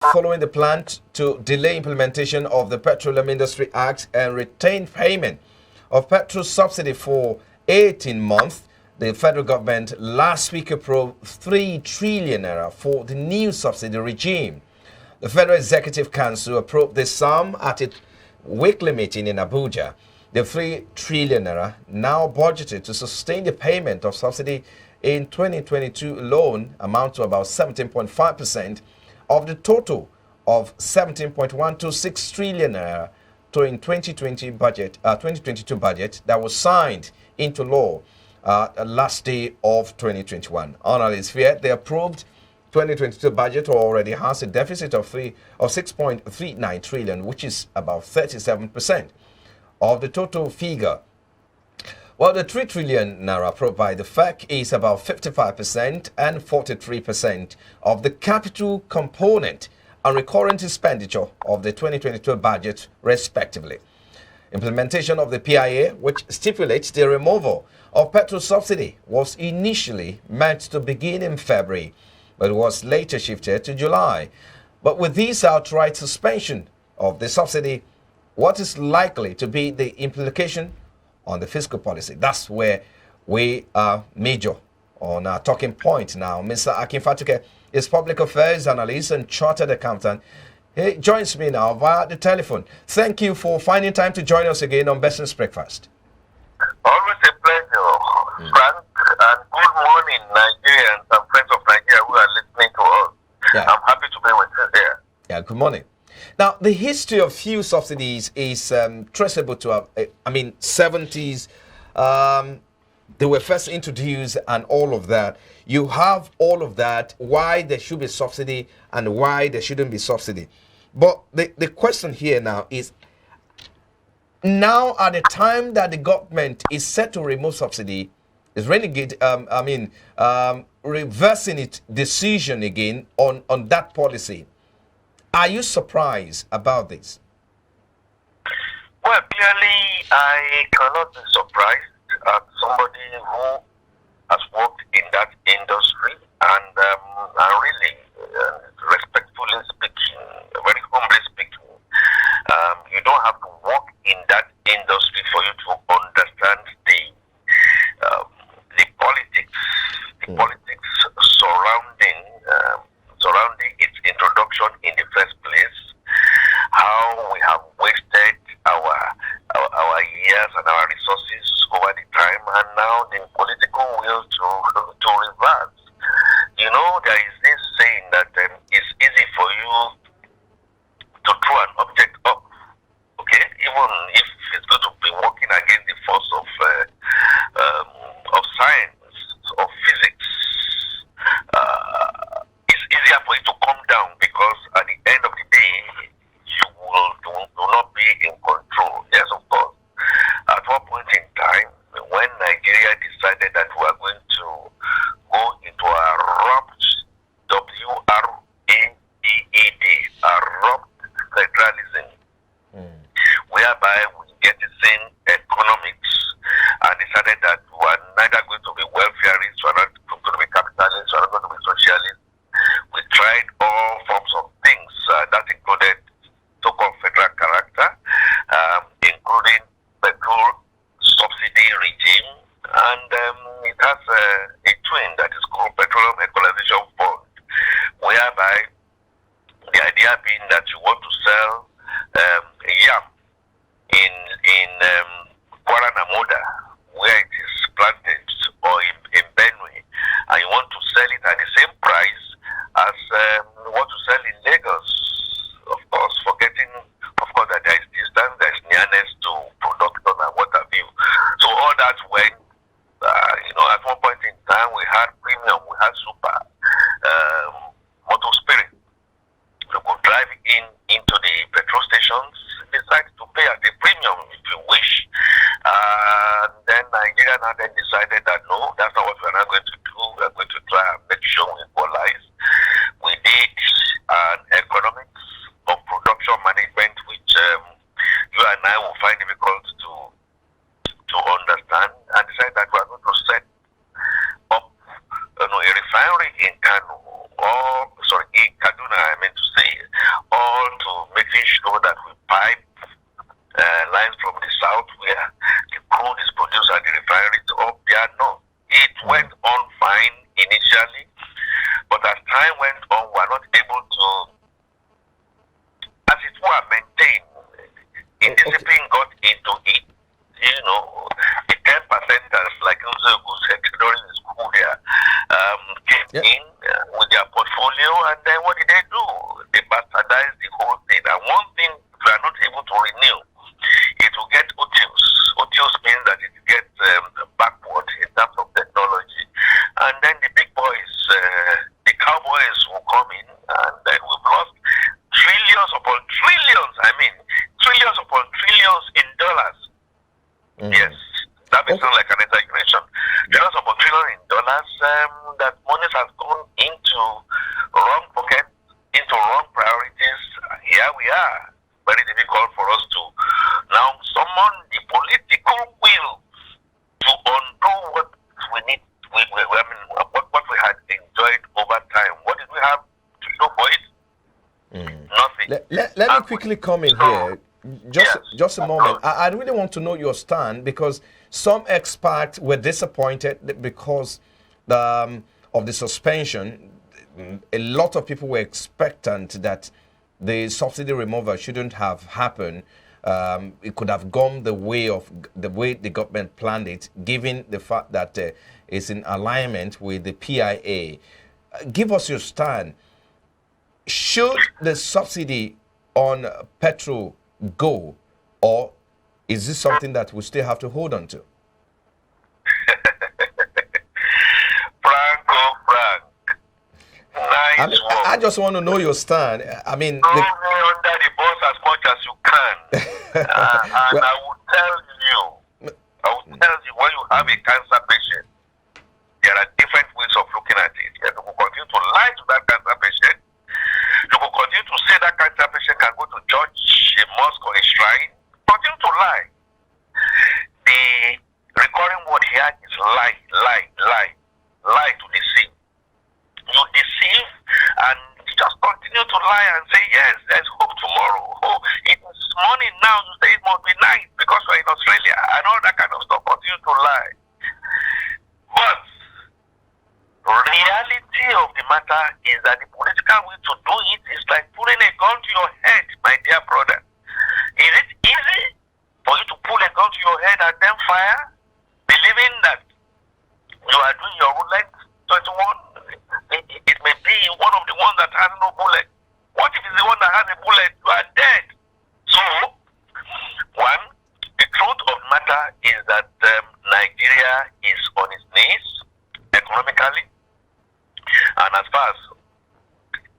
following the plan to delay implementation of the Petroleum Industry Act and retain payment of petrol subsidy for 18 months, the federal government last week approved 3 trillion naira for the new subsidy regime. The Federal Executive Council approved this sum at its weekly meeting in Abuja. The 3 trillion naira now budgeted to sustain the payment of subsidy in 2022 alone amount to about 17.5% of the total of 17.126 trillion naira to in 2022 budget that was signed into law last day of 2021. Analysts fear the approved 2022 budget already has a deficit of 6.39 trillion, which is about 37% of the total figure. Well, the 3 trillion naira approved by the FEC is about 55% and 43% of the capital component and recurrent expenditure of the 2022 budget, respectively. Implementation of the PIA, which stipulates the removal of petrol subsidy, was initially meant to begin in February, but was later shifted to July. But with this outright suspension of the subsidy, what is likely to be the implication on the fiscal policy? That's where we are major on our talking point now. Mr. Akin Fatunke is public affairs analyst and chartered accountant. He joins me now via the telephone. Thank you for finding time to join us again on Business Breakfast. Always a pleasure, Frank, and good morning, Nigerians and friends of Nigeria who are listening to us. Yeah. I'm happy to be with you there. Yeah, good morning. Now, the history of fuel subsidies is traceable to, 70s. They were first introduced and all of that. You have all of that, why there should be subsidy and why there shouldn't be subsidy. But the question here now is, now at the time that the government is set to remove subsidy, is reversing its decision again on that policy. Are you surprised about this? Well, clearly, I cannot be surprised as somebody who has worked in that industry and really, respectfully speaking, very humbly speaking, you don't have to work in that industry for you to understand the politics surrounding its introduction in the first place, how we have wasted our years and our resources over the time, and now the political will to reverse. You know, there is this saying that it's easy for you to throw an object up, okay, even if it's going to be working against the force of science, of physics. It's easier for it to come down because at the end of the day, you will not be in control. Yes, of course. At one point in time, when Nigeria decided that we are going to go into a abrupt WRAPED, abrupt federalism, whereby we jettison economics and decided that we are neither going to be welfareists, we are not going to be capitalists, we are not going to be socialists. We tried all forms of things that included so-called federal character, including petrol subsidy regime, and it has a twin that is called Petroleum Equalization Fund, whereby the idea being that you want to sell yam in Kwara Namoda, where it is planted, or in Benue, and you want to sell it at the same price as you want to sell in Lagos. Of course, forgetting, that there is distance, there is nearness to production and what have you. So all that went, at one point in time, we had premium, we had super, motor spirit. You could drive into the petrol stations, decide to pay at the premium if you wish. Then Nigeria now then decided that no, that's not what we're not going to do. We're going to try and make sure we equalize. We did an economics of production management, which you and I will find difficult to understand, and decided that we're going to set up a refinery in Kano, in Kaduna, I meant to say, indiscipline got into it. You know, the 10%ers, like Uzogu said during the school there, came in with their portfolio, and then what did they do? They bastardized the whole thing. And one thing, if you are not able to renew, it will get otious. Otious means that it gets backward in terms of technology. And then the big boys, the cowboys will come in, and then we've lost trillions upon trillions, trillions upon trillions in dollars. Yes, that may sound like an exaggeration. Trillions upon trillions in dollars, that money has gone into wrong pockets, into wrong priorities. Here we are. Very difficult for us to now summon the political will to undo what we need. What we had enjoyed over time. What did we have to show for it? Nothing. Let me quickly come in here. Just a moment. I really want to know your stand, because some experts were disappointed because of the suspension. A lot of people were expectant that the subsidy removal shouldn't have happened. It could have gone the way the government planned it, given the fact that it's in alignment with the PIA. Give us your stand. Should the subsidy on petrol go, or is this something that we still have to hold on to? Nice I just want to know your stand. Throw me under the bus as much as you can. And I will tell you, when you have a cancer patient, there are different ways of looking at it. You will continue to lie to that cancer patient. You will continue to say that cancer patient can go to church, a mosque, or a shrine. Continue to lie. The recurring word here is lie to deceive. You deceive and just continue to lie and say, yes, there's hope tomorrow. Oh, it is morning now, you say it must be night because we're in Australia and all that kind of stuff. Continue to lie. But the reality of the matter is that the political way to do it is like putting a gun to your head, my dear brother. Is it easy for you to pull a gun to your head and then fire, believing that you are doing your roulette 21? It may be one of the ones that has no bullet. What if it's the one that has a bullet? You are dead. So, one, the truth of the matter is that Nigeria is on its knees economically, and as far as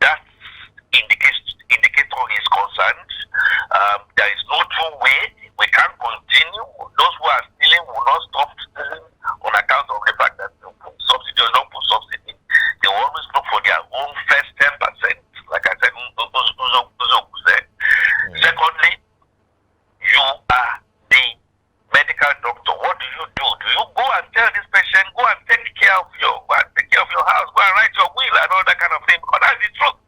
that indicator is concerned, there is no true way. We can't continue. Those who are stealing will not stop stealing on account of the fact that subsidy or don't put subsidy. They always look for their own first 10%, like I said, said. Secondly, you are the medical doctor. What do? Do you go and tell this patient, go and take care of your house, go and write your will and all that kind of thing? Because that's the truth.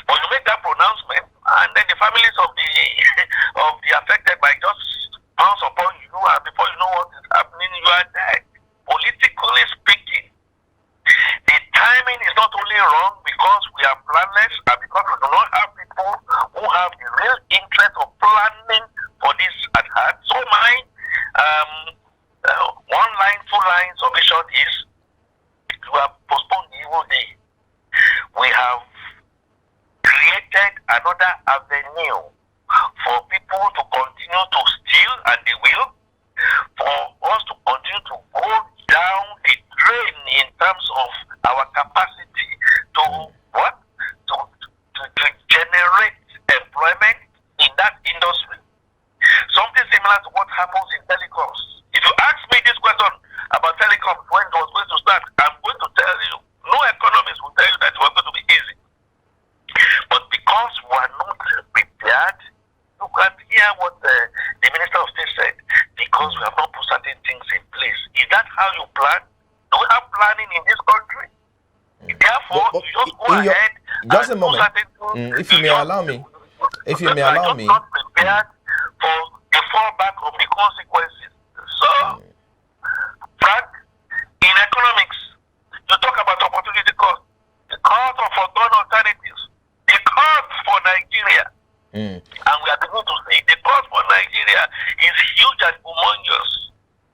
But you make that pronouncement, and then the families of the affected might just pounce upon you, and before you know what is happening, you are dead. Politically speaking, the timing is not only wrong because we are planless and because we do not have people who have the real interest of planning for this at heart. So my one line, two line submission is you have postponed the evil day. We have created another avenue for people to continue to steal, and they will, for us to continue to go down the drain in terms of our capacity to what? To generate employment in that industry. Something similar to what happens in telecoms. If you ask me this question about telecoms when it was going to start, I'm going to tell you, no economist will tell you that it was going to be easy. But because we are not prepared, you can hear what the Minister of State said, because we have not put certain things in place. Is that how you plan? Do we have planning in this country? Therefore, you just go ahead. Just a moment. If you may allow me. Not prepared for the fallback of the consequences. So, Frank, in economics, you talk about opportunity cost, the cost of foregone alternatives, the cost for Nigeria, and we are beginning to see the cost Nigeria is huge and humongous,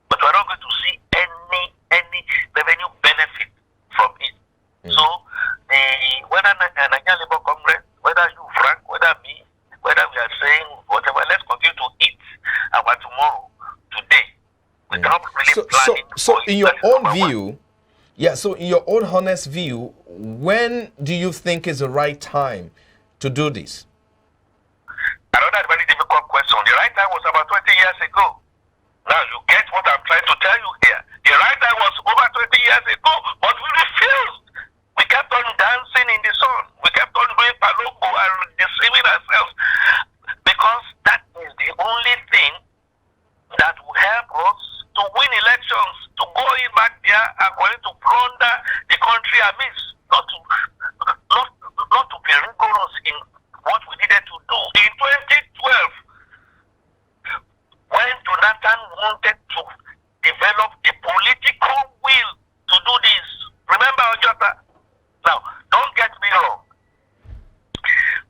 but we're not going to see any revenue benefit from it. So, whether Nigerian Labour Congress, whether you, Frank, whether me, whether we are saying whatever, let's continue to eat our tomorrow today. We cannot really plan it. So in your own view, so in your own honest view, when do you think is the right time to do this? Another very difficult question. The right time was about 20 years ago. Now you get what I'm trying to tell you here. The right time was over 20 years ago, but we refused. We kept on dancing in the sun. We kept on doing palogo and deceiving ourselves, because that is the only thing that will help us to win elections, to go in back there and going to plunder the country amiss, not to be rigorous in what we needed to do. In 2012, when Jonathan wanted to develop the political will to do this, remember Ojota? Now, don't get me wrong.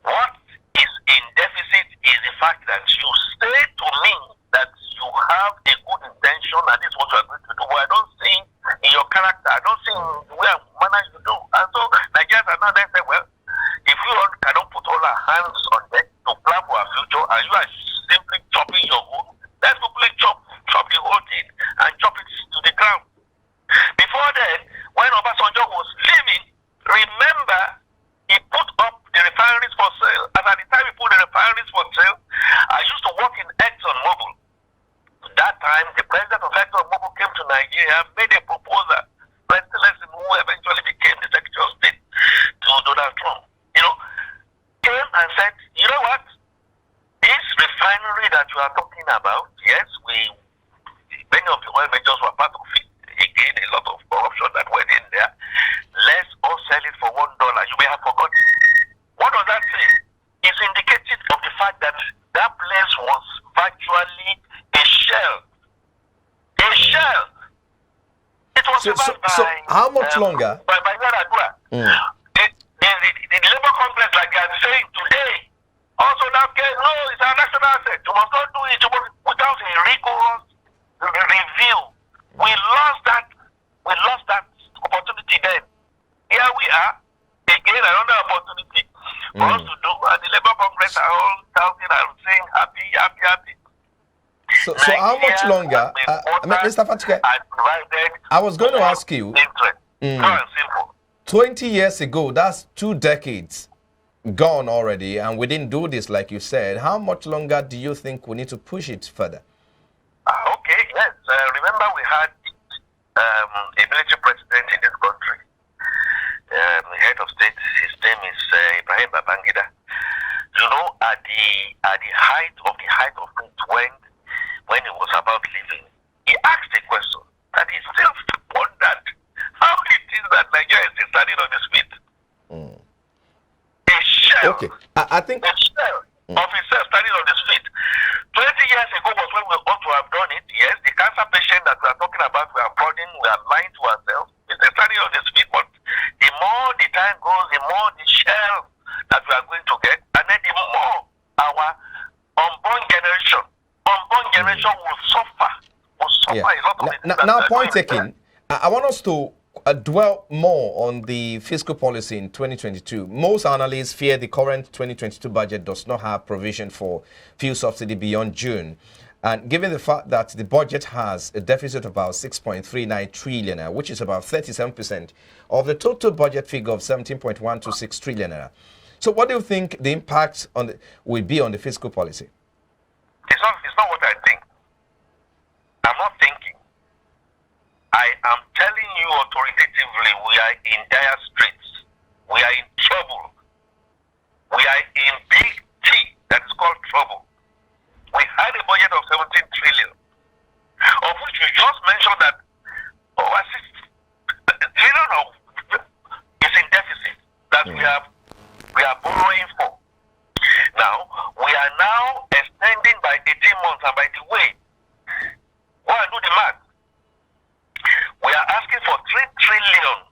What is in deficit is the fact that you say to me that you have a good intention and this is what you are going to do. But I don't see in your character, I don't see in the way and manner you do. And so Nigerians are now then say, well, if we all cannot put all our hands on deck to plan for our future, and you are simply chopping your wood, let's simply chop the whole thing and chop it to the ground. Before then, when Obasanjo was leaving, remember, he put up the refineries for sale. And at the time he put the refineries for sale, I used to work in ExxonMobil. That time, the president of ExxonMobil came to Nigeria, made a proposal, President who eventually became the Secretary of State to Donald Trump, came and said, you know what, this refinery that you are talking about, yes, many of the oil majors were part of it. Again, a lot of corruption that went in there. Let's all sell it for $1. You may have forgotten. What does that say? It's indicative of the fact that that place was virtually a shell. A shell. It was So how much longer? By Yaradua. The labor complex, like I'm saying today, also now no, it's our national asset. You must not do it without a rigorous review. We lost that opportunity then. Here we are, again another opportunity for us to do, and the labor complex are all shouting and saying happy. So how much longer, Mr. Fatunke? I was going to ask you, 20 years ago, that's 2 decades gone already, and we didn't do this like you said. How much longer do you think we need to push it further? Okay, yes. Remember we had a military president in this country, the head of state. His name is Ibrahim Babangida. You know, at the height of it, when he was about leaving, he asked a question that he still wondered how it is that Nigeria is still standing on its feet. A shell. Okay, I think a shell of itself standing on its feet. 20 years ago was when we ought to have done it. Yes, the cancer patient that we are talking about, we are frauding, we are lying to ourselves. It's standing on its feet, but the more the time goes, the more the shell that we are going to get, and then the more our unborn generation will suffer. A lot of it. Now, point taken, I want us to dwell more on the fiscal policy in 2022. Most analysts fear the current 2022 budget does not have provision for fuel subsidy beyond June. And given the fact that the budget has a deficit of about 6.39 trillion, which is about 37% of the total budget figure of 17.126 trillion. So what do you think the impact will be on the fiscal policy? It's not what I think. I'm not thinking. I am telling you authoritatively, we are in dire straits. We are in trouble. We are in big T, that is called trouble. We had a budget of 17 trillion, of which you just mentioned that over 6 trillion is in deficit that we are borrowing for. Now, we are now extending by 18 months, and by the way, go and do the math. We are asking for 3 trillion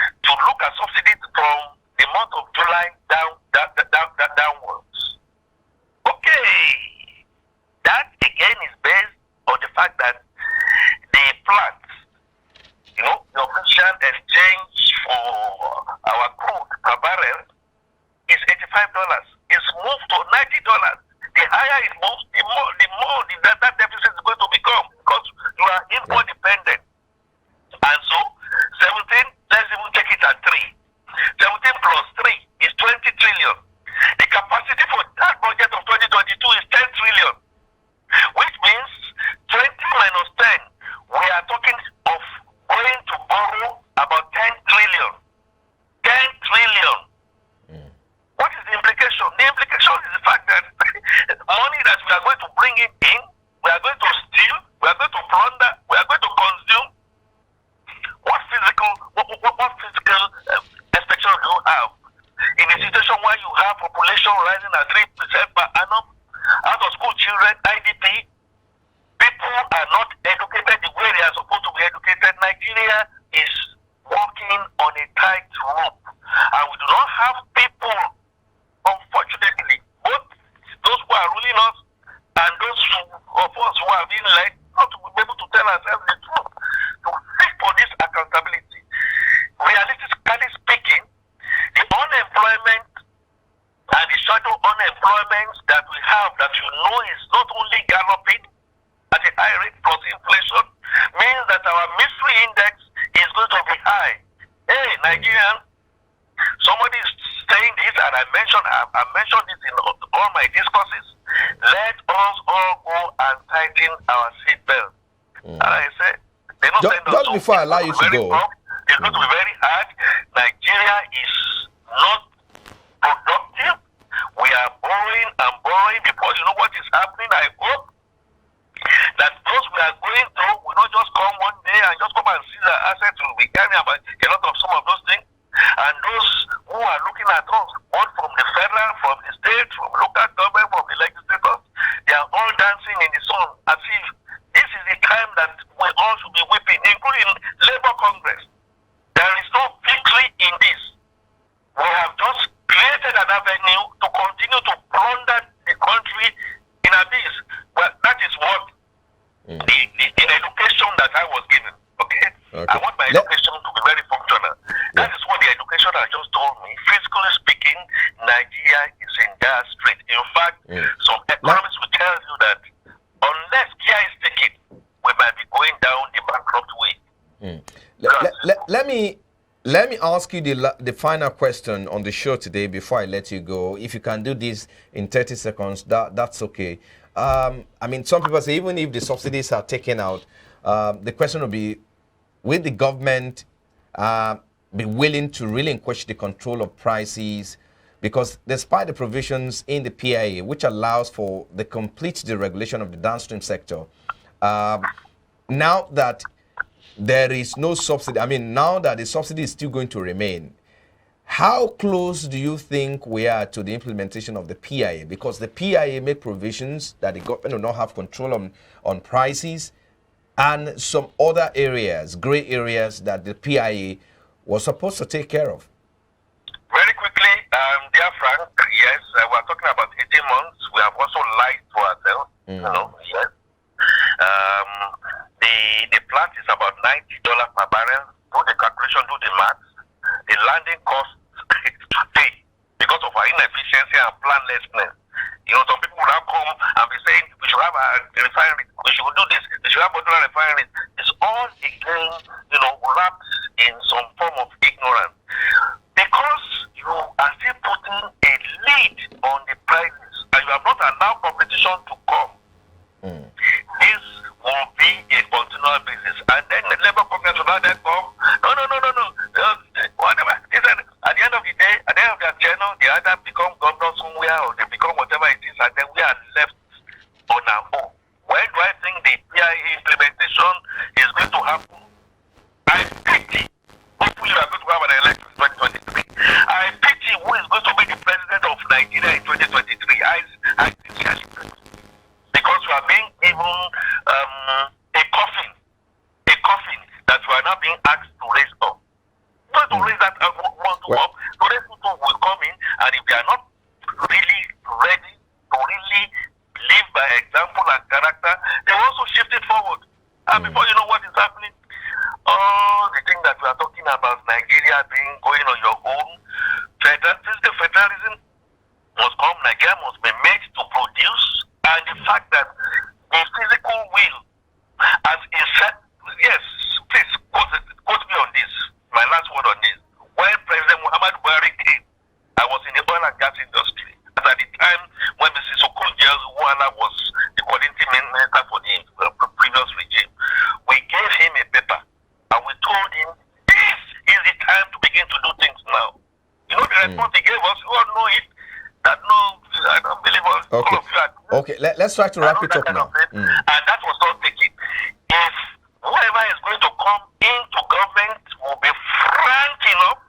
to look at subsidies from the month of July downwards. Okay. $85. It's moved to $90. The higher it moves, the more that deficit is going to become because you are import dependent. And so 17, let's even take it at 3. 17 plus 3 is 20 trillion. The capacity for that budget of 2022 is 10 trillion, which means 20 minus 10, we are talking of going to borrow about 10 trillion. 10 trillion. What is the implication? The implication is the fact that money that we are going to bring in, we are going to steal, we are going to plunder, we are going to consume. What physical expectation do you have in a situation where you have population rising at 3% per annum, out of school children, IDP, people are not educated the way they are supposed to be educated. Nigeria is walking on a tight rope, and we do not have people, unfortunately, both those who are ruling us and those of us who are being led, not to be able to tell ourselves the truth, to seek for this accountability. Realistically speaking, the unemployment and the shadow unemployment that we have, that you know is not only galloping at a high rate plus inflation, means that our mystery index is going to be high. Hey, Nigerian, somebody is saying this, and I mentioned this in all my discourses. Let us all go and tighten our seatbelt. And I said, they don't send us just before I allow you to go. It's going to be very hard. Nigeria is not productive. We are borrowing and borrowing because you know what is happening. I hope that those we are going through will not just come one day and just come and seize our assets. Will be carrying about a lot of some of those things. And those who are looking at us, both from the federal, from the state, from local government, from the legislators, they are all dancing in the sun as if this is the time that we all should be weeping, including Labour Congress. There is no victory in this. We have just created an avenue to continue to plunder the country in abyss. Well, that is what the education that I was given. Okay? I want my education to be very functional. That is what the education has just told me. Physically speaking, Nigeria is in dire strait. In fact, some economists will tell you that unless care is taken, we might be going down the bankrupt way. Let me ask you the final question on the show today before I let you go. If you can do this in 30 seconds, that's okay. I mean, some people say even if the subsidies are taken out, the question will be, will the government be willing to relinquish the control of prices? Because despite the provisions in the PIA, which allows for the complete deregulation of the downstream sector, now that there is no subsidy, I mean, now that the subsidy is still going to remain, how close do you think we are to the implementation of the PIA? Because the PIA made provisions that the government will not have control on prices, and some other areas, gray areas, that the PIA was supposed to take care of. Very quickly, dear Frank, yes, we're talking about 18 months. We have also lied to ourselves. You know, yes. The plant is about $90 per barrel. Do the calculation, do the math. The landing cost today, because of our inefficiency and planlessness. You know, some people will now come and be saying we should have a refinery, we should do this, we should have modular refineries. It's all again, you know, wrapped in some form of ignorance. Because you are still putting a lead on the prices and you have not allowed competition to come. This will be a continual basis. And then the Labour Congress will not then come. No. Whatever. At the end of the day, at the end of their channel, they either become governors somewhere or they become whatever it is, and then we are left on our own. When do I think the PIA implementation is going to happen? I pity. Hopefully, we are going to have an election in 2023. I pity who is going to be the president of Nigeria in 2023. I sincerely pity. Because we are being given a coffin that we are not being asked to raise up. Not to raise that up, to raise people will come in, and if they are not really ready to really live by example and character, they will also shift it forward. And before you know what is happening, all the things that we are talking about, Nigeria being going on your own, federalism, must come, Nigeria must be made to produce, and the fact that the physical will, as in said, yes, please quote me on this, my last word on this. When President Muhammad Buhari came, I was in the oil and gas industry. And at the time when Mrs. Okonjo-Iweala was the coordinating minister for the previous regime, we gave him a paper and we told him, this is the time to begin to do things now. You know the response he gave us? You all know it. That no, I don't believe us. Okay. All of you are. Okay, let's try to wrap it up now. And that was not taken. If whoever is going to come into government will be frank enough,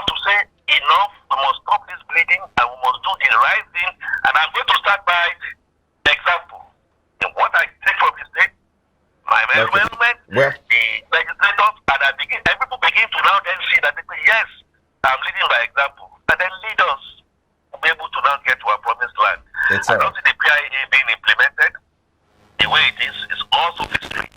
to say enough, we must stop this bleeding and we must do the right thing. And I'm going to start by example. What I take from the state, my environment, the legislators, and people begin to now then see that they say, yes, I'm leading by example. And then leaders will be able to now get to our promised land. It's I don't see the